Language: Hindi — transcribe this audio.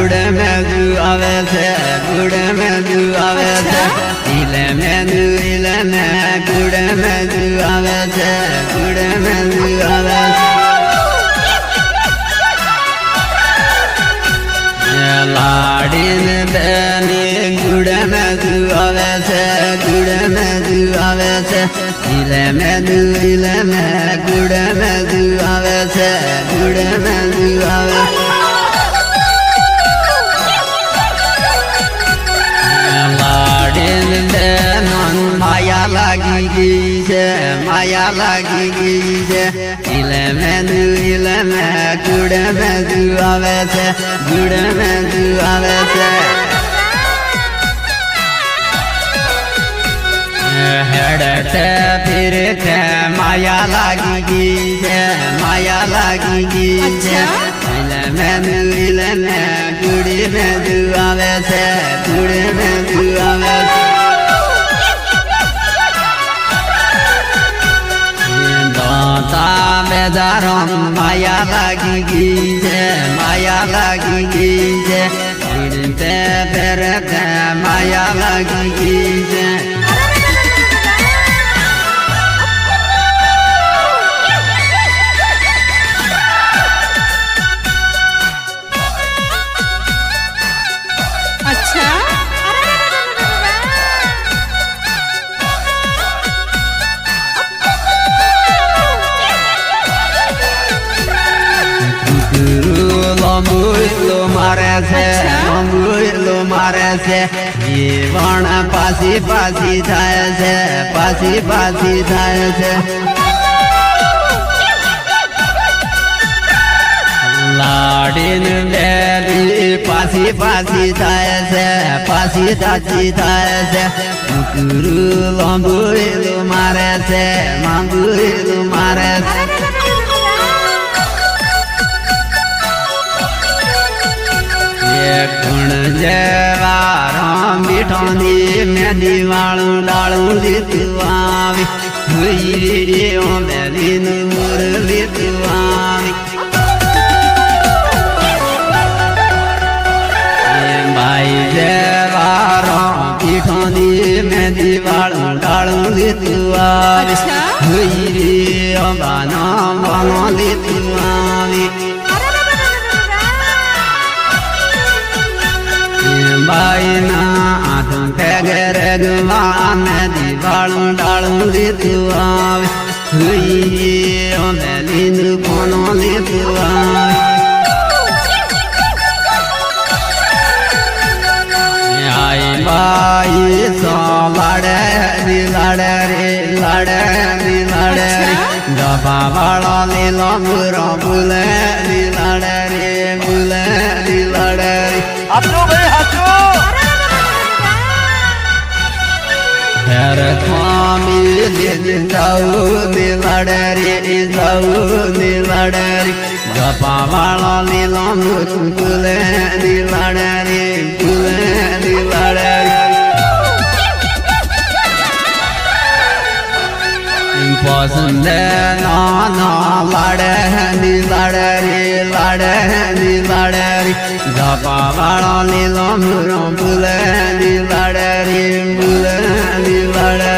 गुड़ में दू आवे से गुड़ में दू आवे से इले में दू इले में गुड़ में दू आवे से गुड़ में दू आवे लाड़ीन बेनी गुड़ में दू आवे से गुड़ में दू आवे से इले में दू इले में गुड़ में दू आवे से गुड़ में दू आवे लाड़ीन बेनन माया लगी से इले में दू इले में गुड़ में दू आवे से गुड़ में दू आवे से हेड़ते फिर के माया लगी से इले में दू इले में गुड़ी में दू आवे से गुड़ में दू आवे से बेदारम माया लगी से फिरते फिरते माया लगी से अच्छा लो मारे से जीवन पासी थाय से लाड़ीन बेली पासी थाय से गुरु लंबुलो मारे से मंगुलो मारे से गुण जेवाराम बिठौनी में दीवाणु डालू लितुआवी हुई मेरी नूर लितुआवी भाई जेवाराम बिठौनी में दीवाणु डालू लितुआवी हुई बानो लितुआवी बाईना आधुं पेगर गुमान दीवाणु डालू लितुआवी हुई मेलिन कोनो लितुआवी आई बाई सो लड़े दफा वाला लीलो बुरा बुले लड़े हाथो भाई हाथो हेर स्वामी जाऊ लड़े गपा वाला लीलो बुले लड़े पसंद नाना लड़े गपा वाला लीलो बुले लड़े